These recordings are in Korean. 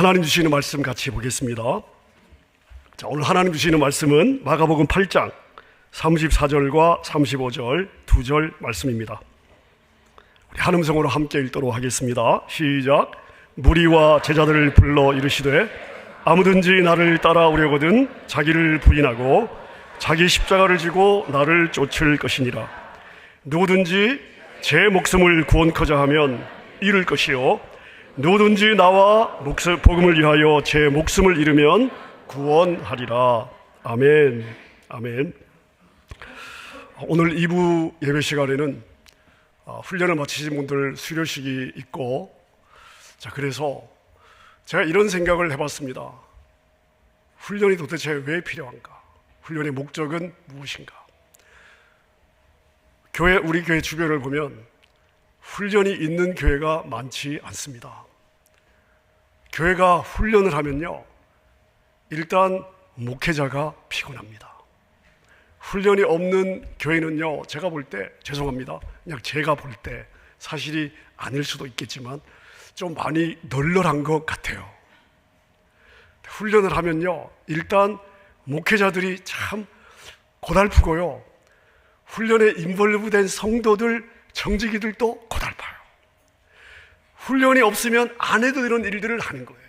하나님 주시는 말씀 같이 보겠습니다. 자, 오늘 하나님 주시는 말씀은 마가복음 8장 34절과 35절 두 절 말씀입니다. 우리 한음성으로 함께 읽도록 하겠습니다. 시작. 무리와 제자들을 불러 이르시되 아무든지 나를 따라오려거든 자기를 부인하고 자기 십자가를 지고 나를 쫓을 것이니라. 누구든지 제 목숨을 구원코자 하면 잃을 것이요 누구든지 나와 복음을 위하여 제 목숨을 잃으면 구원하리라. 아멘. 아멘. 오늘 2부 예배 시간에는 훈련을 마치신 분들 수료식이 있고, 자, 그래서 제가 이런 생각을 해봤습니다. 훈련이 도대체 왜 필요한가? 훈련의 목적은 무엇인가? 우리 교회 주변을 보면 훈련이 있는 교회가 많지 않습니다. 교회가 훈련을 하면요, 일단 목회자가 피곤합니다. 훈련이 없는 교회는요, 제가 볼 때, 죄송합니다, 그냥 제가 볼 때, 사실이 아닐 수도 있겠지만 좀 많이 널널한 것 같아요. 훈련을 하면요, 일단 목회자들이 참 고달프고요, 훈련에 인볼브된 성도들, 정직이들도 고달파요. 훈련이 없으면 안 해도 되는 일들을 하는 거예요.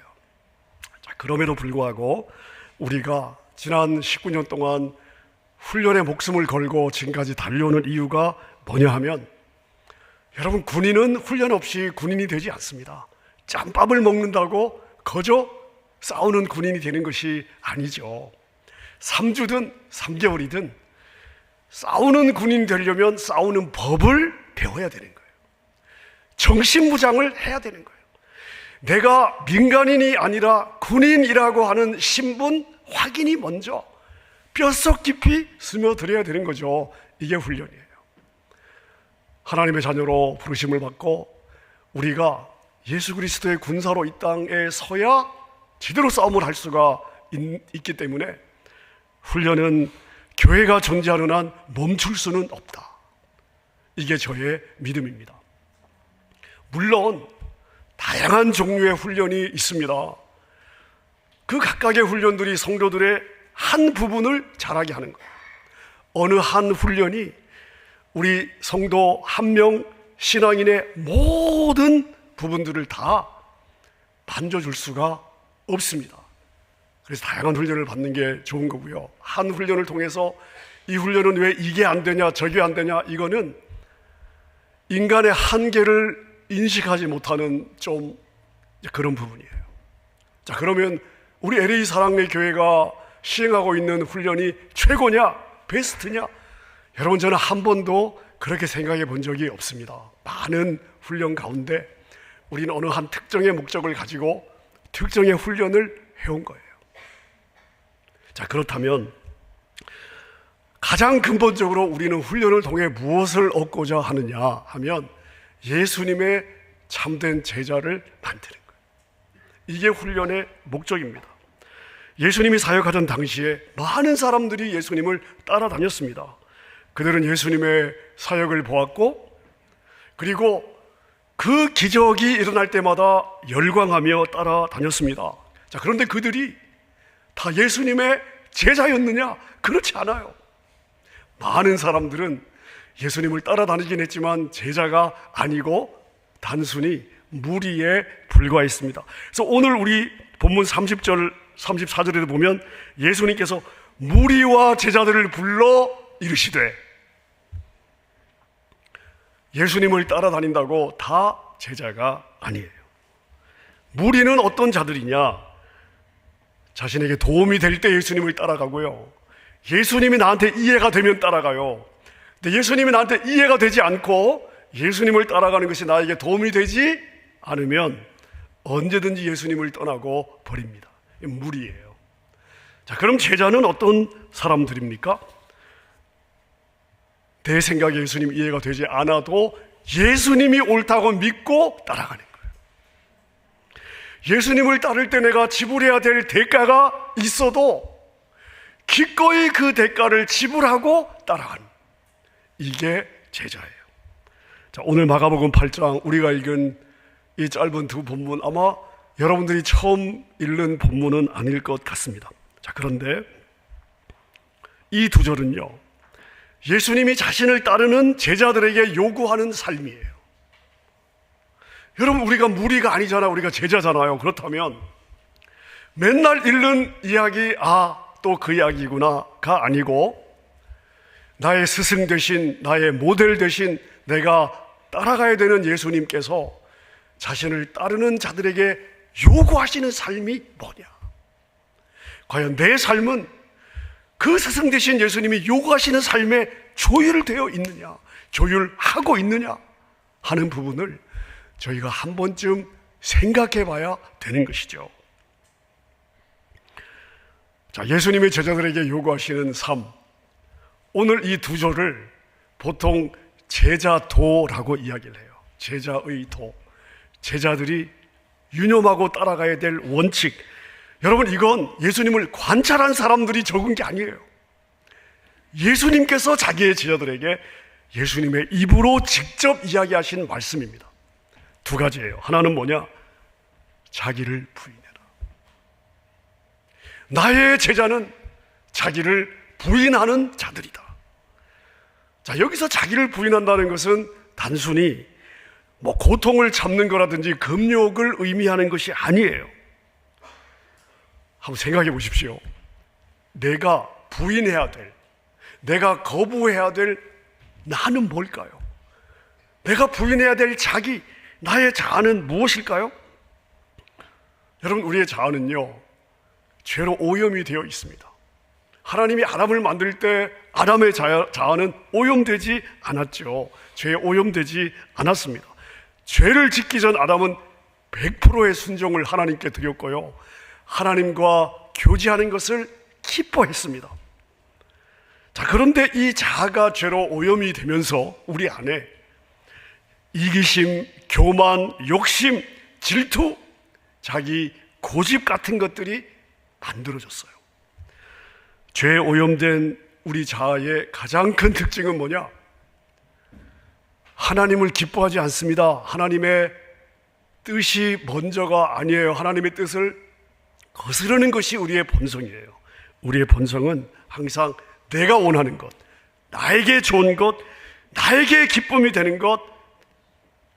자, 그럼에도 불구하고 우리가 지난 19년 동안 훈련에 목숨을 걸고 지금까지 달려오는 이유가 뭐냐 하면, 여러분, 군인은 훈련 없이 군인이 되지 않습니다. 짬밥을 먹는다고 거저 싸우는 군인이 되는 것이 아니죠. 3주든 3개월이든 싸우는 군인이 되려면 싸우는 법을 배워야 되는 거예요. 정신무장을 해야 되는 거예요. 내가 민간인이 아니라 군인이라고 하는 신분 확인이 먼저 뼛속 깊이 스며들어야 되는 거죠. 이게 훈련이에요. 하나님의 자녀로 부르심을 받고 우리가 예수 그리스도의 군사로 이 땅에 서야 제대로 싸움을 할 수가 있기 때문에 훈련은 교회가 존재하는 한 멈출 수는 없다. 이게 저의 믿음입니다. 물론 다양한 종류의 훈련이 있습니다. 그 각각의 훈련들이 성도들의 한 부분을 자라게 하는 거예요. 어느 한 훈련이 우리 성도 한 명 신앙인의 모든 부분들을 다 만져줄 수가 없습니다. 그래서 다양한 훈련을 받는 게 좋은 거고요. 한 훈련을 통해서 이 훈련은 왜 이게 안 되냐, 저게 안 되냐, 이거는 인간의 한계를 인식하지 못하는 좀 그런 부분이에요. 자, 그러면 우리 LA 사랑의 교회가 시행하고 있는 훈련이 최고냐, 베스트냐? 여러분, 저는 한 번도 그렇게 생각해 본 적이 없습니다. 많은 훈련 가운데 우리는 어느 한 특정의 목적을 가지고 특정의 훈련을 해온 거예요. 자, 그렇다면 가장 근본적으로 우리는 훈련을 통해 무엇을 얻고자 하느냐 하면 예수님의 참된 제자를 만드는 거예요. 이게 훈련의 목적입니다. 예수님이 사역하던 당시에 많은 사람들이 예수님을 따라다녔습니다. 그들은 예수님의 사역을 보았고, 그리고 그 기적이 일어날 때마다 열광하며 따라다녔습니다. 자, 그런데 그들이 다 예수님의 제자였느냐? 그렇지 않아요. 많은 사람들은 예수님을 따라다니긴 했지만 제자가 아니고 단순히 무리에 불과했습니다. 그래서 오늘 우리 본문 30절, 34절에도 보면 예수님께서 무리와 제자들을 불러 이르시되, 예수님을 따라다닌다고 다 제자가 아니에요. 무리는 어떤 자들이냐? 자신에게 도움이 될 때 예수님을 따라가고요, 예수님이 나한테 이해가 되면 따라가요. 근데 예수님이 나한테 이해가 되지 않고 예수님을 따라가는 것이 나에게 도움이 되지 않으면 언제든지 예수님을 떠나고 버립니다. 무리예요. 자, 그럼 제자는 어떤 사람들입니까? 내 생각에 예수님 이해가 되지 않아도 예수님이 옳다고 믿고 따라가는 거예요. 예수님을 따를 때 내가 지불해야 될 대가가 있어도 기꺼이 그 대가를 지불하고 따라가는, 이게 제자예요. 자, 오늘 마가복음 8장 우리가 읽은 이 짧은 두 본문, 아마 여러분들이 처음 읽는 본문은 아닐 것 같습니다. 자, 그런데 이 두 절은요, 예수님이 자신을 따르는 제자들에게 요구하는 삶이에요. 여러분, 우리가 무리가 아니잖아요. 우리가 제자잖아요. 그렇다면 맨날 읽는 이야기, 또 그 이야기구나가 아니고, 나의 스승 되신, 나의 모델 되신, 내가 따라가야 되는 예수님께서 자신을 따르는 자들에게 요구하시는 삶이 뭐냐? 과연 내 삶은 그 스승 되신 예수님이 요구하시는 삶에 조율되어 있느냐, 조율하고 있느냐 하는 부분을 저희가 한 번쯤 생각해 봐야 되는 것이죠. 자, 예수님의 제자들에게 요구하시는 삶, 오늘 이 두 절을 보통 제자도라고 이야기를 해요. 제자의 도, 제자들이 유념하고 따라가야 될 원칙. 여러분, 이건 예수님을 관찰한 사람들이 적은 게 아니에요. 예수님께서 자기의 제자들에게 예수님의 입으로 직접 이야기하신 말씀입니다. 두 가지예요. 하나는 뭐냐? 자기를 부인해라. 나의 제자는 자기를 부인하는 자들이다. 자, 여기서 자기를 부인한다는 것은 단순히 고통을 참는 거라든지 금욕을 의미하는 것이 아니에요. 한번 생각해 보십시오. 내가 부인해야 될, 내가 거부해야 될 나는 뭘까요? 내가 부인해야 될 자기, 나의 자아는 무엇일까요? 여러분, 우리의 자아는요, 죄로 오염이 되어 있습니다. 하나님이 아담을 만들 때 아담의 자아는 오염되지 않았죠. 죄에 오염되지 않았습니다. 죄를 짓기 전 아담은 100%의 순종을 하나님께 드렸고요, 하나님과 교제하는 것을 기뻐했습니다. 자, 그런데 이 자아가 죄로 오염이 되면서 우리 안에 이기심, 교만, 욕심, 질투, 자기 고집 같은 것들이 만들어졌어요. 죄에 오염된 우리 자아의 가장 큰 특징은 뭐냐? 하나님을 기뻐하지 않습니다. 하나님의 뜻이 먼저가 아니에요. 하나님의 뜻을 거스르는 것이 우리의 본성이에요. 우리의 본성은 항상 내가 원하는 것, 나에게 좋은 것, 나에게 기쁨이 되는 것,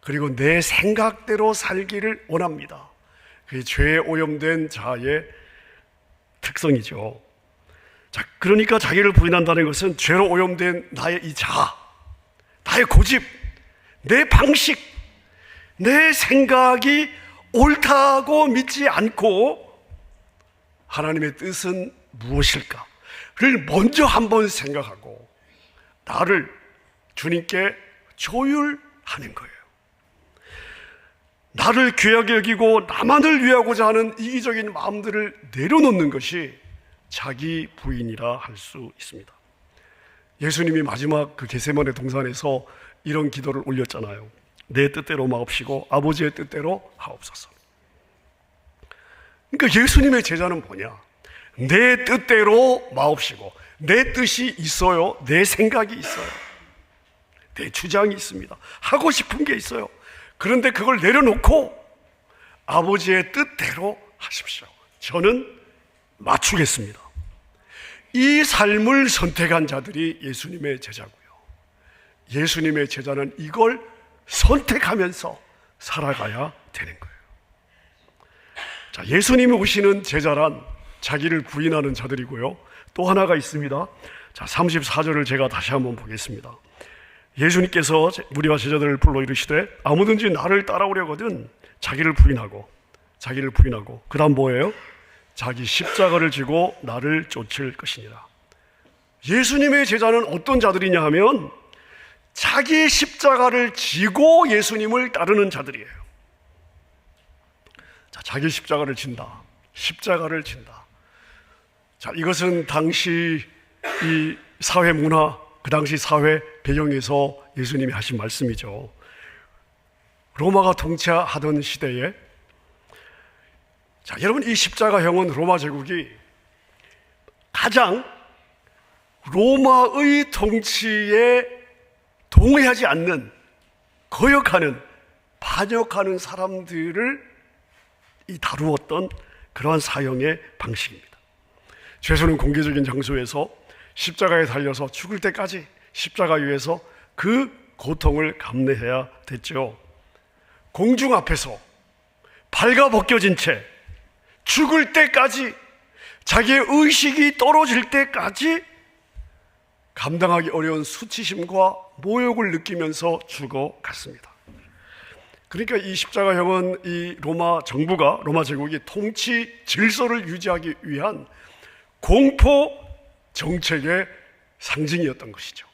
그리고 내 생각대로 살기를 원합니다. 그게 죄에 오염된 자아의 특성이죠. 자, 그러니까 자기를 부인한다는 것은 죄로 오염된 나의 이 자아, 나의 고집, 내 방식, 내 생각이 옳다고 믿지 않고 하나님의 뜻은 무엇일까를 먼저 한번 생각하고 나를 주님께 조율하는 거예요. 나를 귀하게 여기고 나만을 위하고자 하는 이기적인 마음들을 내려놓는 것이 자기 부인이라 할 수 있습니다. 예수님이 마지막 그 겟세마네 동산에서 이런 기도를 올렸잖아요. 내 뜻대로 마옵시고 아버지의 뜻대로 하옵소서. 그러니까 예수님의 제자는 뭐냐? 내 뜻대로 마옵시고, 내 뜻이 있어요. 내 생각이 있어요. 내 주장이 있습니다. 하고 싶은 게 있어요. 그런데 그걸 내려놓고 아버지의 뜻대로 하십시오. 저는 맞추겠습니다. 이 삶을 선택한 자들이 예수님의 제자고요. 예수님의 제자는 이걸 선택하면서 살아가야 되는 거예요. 자, 예수님이 오시는 제자란 자기를 부인하는 자들이고요. 또 하나가 있습니다. 자, 34절을 제가 다시 한번 보겠습니다. 예수님께서 무리와 제자들을 불러 이르시되 아무든지 나를 따라오려거든 자기를 부인하고 그 다음 뭐예요? 자기 십자가를 지고 나를 쫓을 것이니라. 예수님의 제자는 어떤 자들이냐 하면 자기 십자가를 지고 예수님을 따르는 자들이에요. 자, 자기 십자가를 진다. 십자가를 진다. 자, 이것은 당시 이 사회 문화, 그 당시 사회 배경에서 예수님이 하신 말씀이죠. 로마가 통치하던 시대에, 자, 여러분, 이 십자가형은 로마 제국이 가장 로마의 통치에 동의하지 않는, 거역하는, 반역하는 사람들을 다루었던 그러한 사형의 방식입니다. 죄수는 공개적인 장소에서 십자가에 달려서 죽을 때까지 십자가 위에서 그 고통을 감내해야 됐죠. 공중 앞에서 발가벗겨진 채 죽을 때까지, 자기의 의식이 떨어질 때까지 감당하기 어려운 수치심과 모욕을 느끼면서 죽어갔습니다. 그러니까 이 십자가형은 이 로마 정부가, 로마 제국이 통치 질서를 유지하기 위한 공포 정책의 상징이었던 것이죠.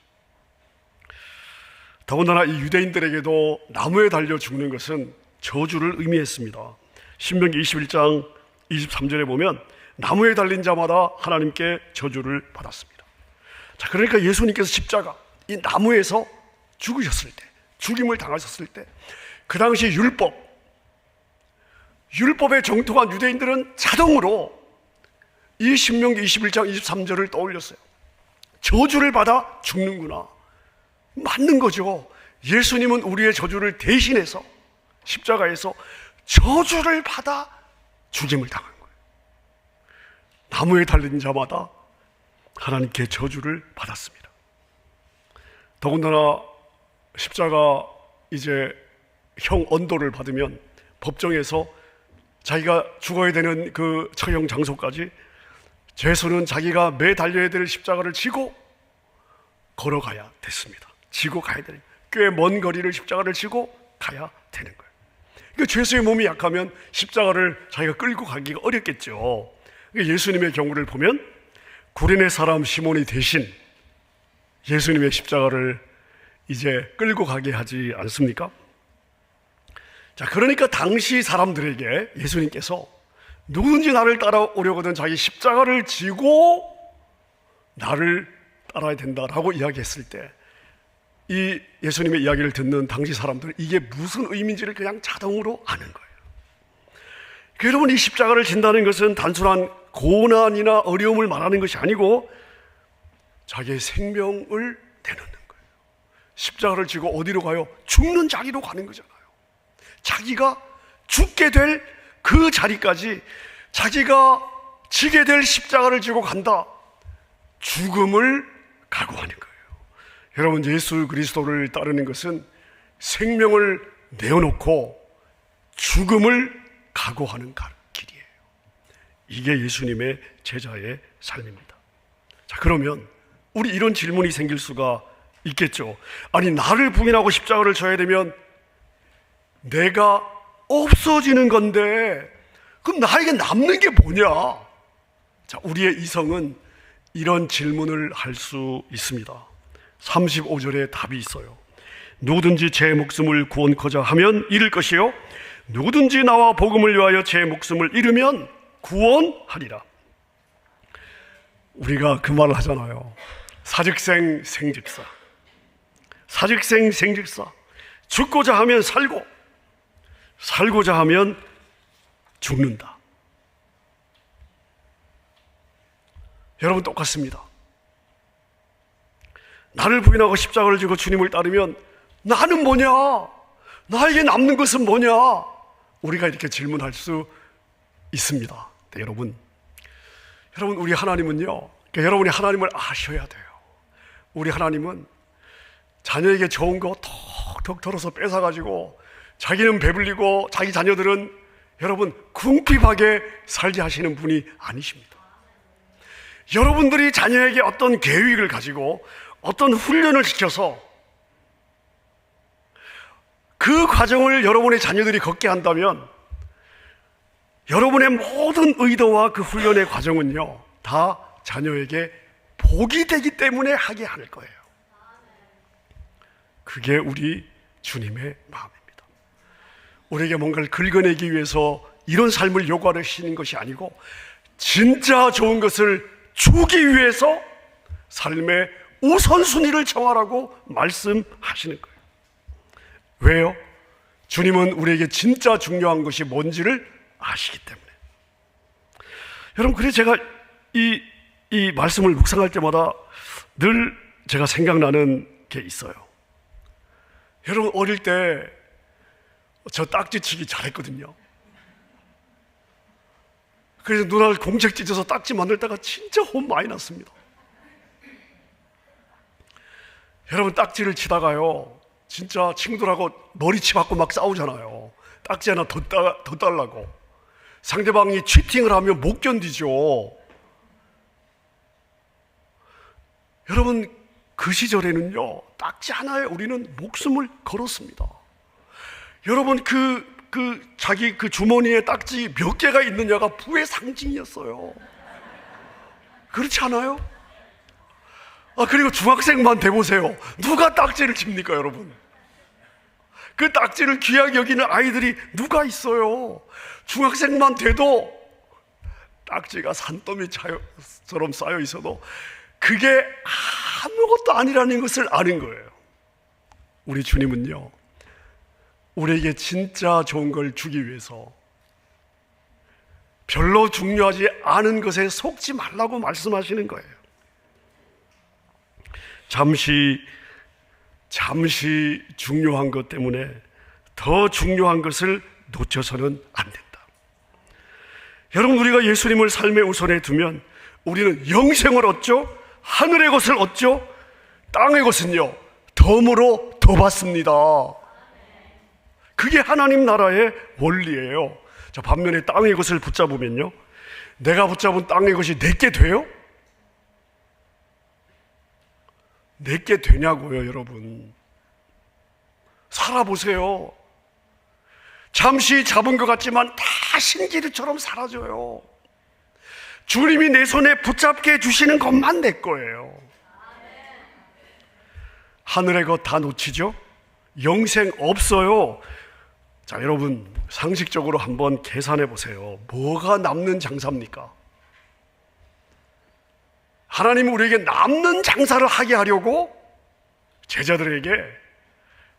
더군다나 이 유대인들에게도 나무에 달려 죽는 것은 저주를 의미했습니다. 신명기 21장 23절에 보면 나무에 달린 자마다 하나님께 저주를 받았습니다. 자, 그러니까 예수님께서 십자가, 이 나무에서 죽으셨을 때, 죽임을 당하셨을 때, 그 당시 율법에 정통한 유대인들은 자동으로 이 신명기 21장 23절을 떠올렸어요. 저주를 받아 죽는구나. 맞는 거죠. 예수님은 우리의 저주를 대신해서 십자가에서 저주를 받아 죽임을 당한 거예요. 나무에 달린 자마다 하나님께 저주를 받았습니다. 더군다나 십자가 이제 형 언도를 받으면 법정에서 자기가 죽어야 되는 그 처형 장소까지 죄수는 자기가 매 달려야 될 십자가를 지고 걸어가야 됐습니다. 지고 가야 되는, 꽤 먼 거리를 십자가를 지고 가야 되는 거예요. 그러니까 죄수의 몸이 약하면 십자가를 자기가 끌고 가기가 어렵겠죠. 그러니까 예수님의 경우를 보면 구레네 사람 시몬이 대신 예수님의 십자가를 이제 끌고 가게 하지 않습니까? 자, 그러니까 당시 사람들에게 예수님께서 누구든지 나를 따라오려거든 자기 십자가를 지고 나를 따라야 된다라고 이야기했을 때 이 예수님의 이야기를 듣는 당시 사람들은 이게 무슨 의미인지를 그냥 자동으로 아는 거예요. 여러분, 이 십자가를 진다는 것은 단순한 고난이나 어려움을 말하는 것이 아니고 자기의 생명을 내놓는 거예요. 십자가를 지고 어디로 가요? 죽는 자리로 가는 거잖아요. 자기가 죽게 될 그 자리까지 자기가 지게 될 십자가를 지고 간다. 죽음을 각오하는 거예요. 여러분, 예수 그리스도를 따르는 것은 생명을 내어놓고 죽음을 각오하는 길이에요. 이게 예수님의 제자의 삶입니다. 자, 그러면 우리 이런 질문이 생길 수가 있겠죠. 아니, 나를 부인하고 십자가를 져야 되면 내가 없어지는 건데 그럼 나에게 남는 게 뭐냐? 자, 우리의 이성은 이런 질문을 할 수 있습니다. 35절에 답이 있어요. 누구든지 제 목숨을 구원코자 하면 잃을 것이요, 누구든지 나와 복음을 위하여 제 목숨을 잃으면 구원하리라. 우리가 그 말을 하잖아요. 사즉생 생즉사. 사즉생 생즉사. 죽고자 하면 살고, 살고자 하면 죽는다. 여러분, 똑같습니다. 나를 부인하고 십자가를 지고 주님을 따르면 나는 뭐냐? 나에게 남는 것은 뭐냐? 우리가 이렇게 질문할 수 있습니다. 네, 여러분, 우리 하나님은요, 그러니까 여러분이 하나님을 아셔야 돼요. 우리 하나님은 자녀에게 좋은 거 톡톡 털어서 뺏어가지고 자기는 배불리고 자기 자녀들은 여러분 궁핍하게 살게 하시는 분이 아니십니다. 여러분들이 자녀에게 어떤 계획을 가지고 어떤 훈련을 시켜서 그 과정을 여러분의 자녀들이 걷게 한다면 여러분의 모든 의도와 그 훈련의 과정은요, 다 자녀에게 복이 되기 때문에 하게 할 거예요. 그게 우리 주님의 마음입니다. 우리에게 뭔가를 긁어내기 위해서 이런 삶을 요구하시는 것이 아니고 진짜 좋은 것을 주기 위해서 삶의 우선순위를 정하라고 말씀하시는 거예요. 왜요? 주님은 우리에게 진짜 중요한 것이 뭔지를 아시기 때문에. 여러분, 그래서 제가 이 말씀을 묵상할 때마다 늘 제가 생각나는 게 있어요. 여러분, 어릴 때 저 딱지치기 잘했거든요. 그래서 누나를 공책 찢어서 딱지 만들다가 진짜 혼 많이 났습니다. 여러분, 딱지를 치다가요, 진짜 친구들하고 머리치 받고 막 싸우잖아요. 딱지 하나 더 달라고. 상대방이 치팅을 하면 못 견디죠. 여러분, 그 시절에는요, 딱지 하나에 우리는 목숨을 걸었습니다. 여러분, 자기 주머니에 딱지 몇 개가 있느냐가 부의 상징이었어요. 그렇지 않아요? 그리고 중학생만 돼보세요. 누가 딱지를 칩니까, 여러분? 그 딱지를 귀하게 여기는 아이들이 누가 있어요? 중학생만 돼도 딱지가 산더미처럼 쌓여 있어도 그게 아무것도 아니라는 것을 아는 거예요. 우리 주님은요, 우리에게 진짜 좋은 걸 주기 위해서 별로 중요하지 않은 것에 속지 말라고 말씀하시는 거예요. 잠시 중요한 것 때문에 더 중요한 것을 놓쳐서는 안 된다. 여러분, 우리가 예수님을 삶의 우선에 두면 우리는 영생을 얻죠, 하늘의 것을 얻죠, 땅의 것은요 덤으로 더 받습니다. 그게 하나님 나라의 원리예요. 자, 반면에 땅의 것을 붙잡으면요, 내가 붙잡은 땅의 것이 내게 돼요? 내게 되냐고요, 여러분. 살아보세요. 잠시 잡은 것 같지만 다 신기루처럼 사라져요. 주님이 내 손에 붙잡게 해주시는 것만 내 거예요. 하늘의 것 다 놓치죠? 영생 없어요. 자, 여러분, 상식적으로 한번 계산해 보세요. 뭐가 남는 장사입니까? 하나님은 우리에게 남는 장사를 하게 하려고 제자들에게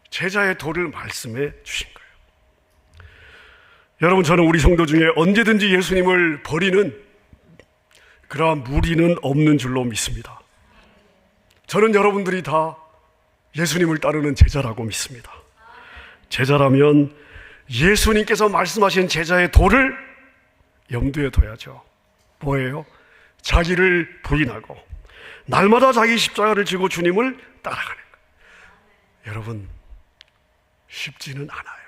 제자의 도를 말씀해 주신 거예요. 여러분, 저는 우리 성도 중에 언제든지 예수님을 버리는 그러한 무리는 없는 줄로 믿습니다. 저는 여러분들이 다 예수님을 따르는 제자라고 믿습니다. 제자라면 예수님께서 말씀하신 제자의 도를 염두에 둬야죠. 뭐예요? 자기를 부인하고 날마다 자기 십자가를 지고 주님을 따라가는 거예요. 여러분, 쉽지는 않아요.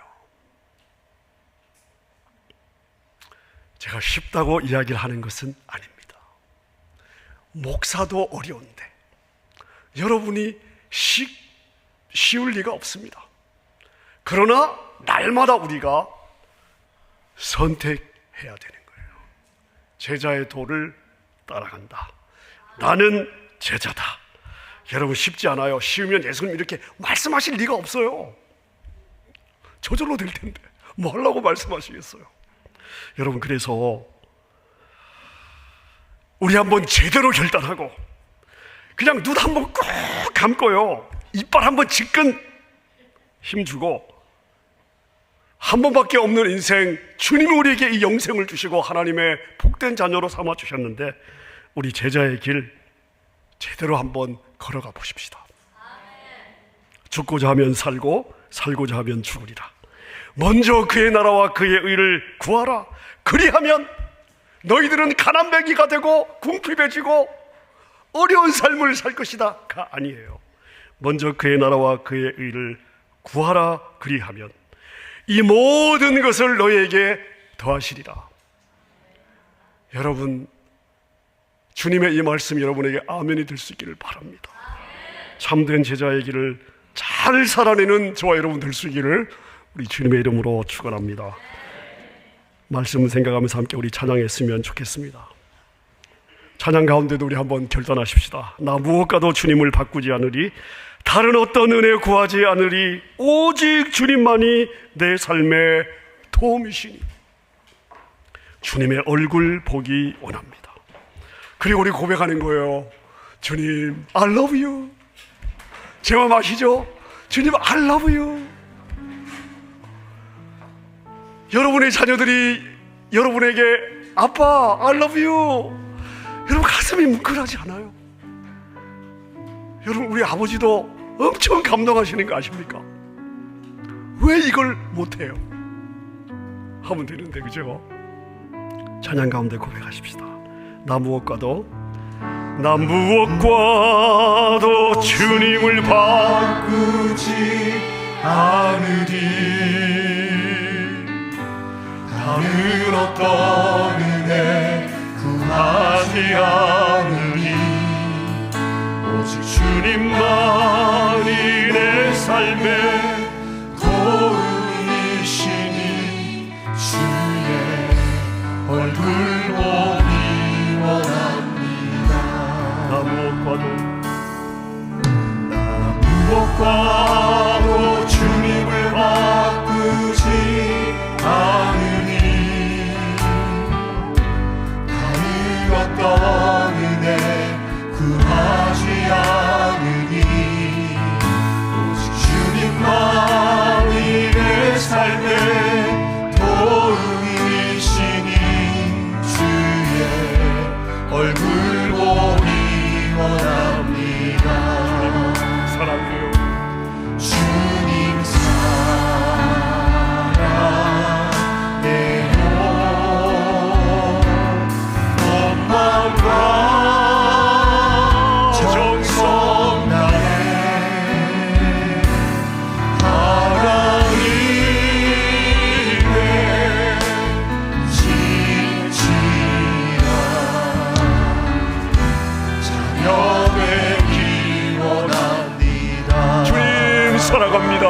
제가 쉽다고 이야기를 하는 것은 아닙니다. 목사도 어려운데 여러분이 쉬울 리가 없습니다. 그러나 날마다 우리가 선택해야 되는 거예요. 제자의 도를 따라간다. 나는 제자다. 여러분, 쉽지 않아요. 쉬우면 예수님 이렇게 말씀하실 리가 없어요. 저절로 될 텐데 뭐 하려고 말씀하시겠어요? 여러분, 그래서 우리 한번 제대로 결단하고 그냥 눈 한번 꼭 감고요, 이빨 한번 지끈 힘주고, 한 번밖에 없는 인생, 주님이 우리에게 이 영생을 주시고 하나님의 복된 자녀로 삼아 주셨는데 우리 제자의 길 제대로 한번 걸어가 보십시다. 죽고자 하면 살고 살고자 하면 죽으리라. 먼저 그의 나라와 그의 의를 구하라. 그리하면 너희들은 가난뱅이가 되고 궁핍해지고 어려운 삶을 살 것이다가 아니에요. 먼저 그의 나라와 그의 의를 구하라. 그리하면 이 모든 것을 너희에게 더하시리라. 여러분, 주님의 이 말씀 여러분에게 아멘이 될 수 있기를 바랍니다. 참된 제자의 길을 잘 살아내는 저와 여러분 될 수 있기를 우리 주님의 이름으로 축원합니다. 말씀 생각하면서 함께 우리 찬양했으면 좋겠습니다. 찬양 가운데도 우리 한번 결단하십시다. 나 무엇과도 주님을 바꾸지 않으리, 다른 어떤 은혜 구하지 않으리, 오직 주님만이 내 삶의 도움이시니. 주님의 얼굴 보기 원합니다. 그리고 우리 고백하는 거예요. 주님, I love you. 제 마음 아시죠? 주님, I love you. 여러분의 자녀들이 여러분에게 아빠, I love you. 여러분 가슴이 뭉클하지 않아요? 여러분, 우리 아버지도 엄청 감동하시는 거 아십니까? 왜 이걸 못해요? 하면 되는데, 그죠? 찬양 가운데 고백하십시다. 나 무엇과도 나 무엇과도 주님을 바꾸지 않으리. 다른 어떤 은혜 구하지 않으리. 오직 주님만이 내 삶의 도움이시니 주의 얼굴 보기 원합니다. 나 무엇과도 주님을 바꾸지 않으니. 다른 어떤 은혜 구하지 않으니. 오직 주님만이 내 삶의 도움이시니 주의 얼굴 보기 원합니다. 사랑해요. 주님 사랑해요. 엄마가 정성 다해 하나님의 진실한 자녀 되기 원합니다. 주님 사랑합니다.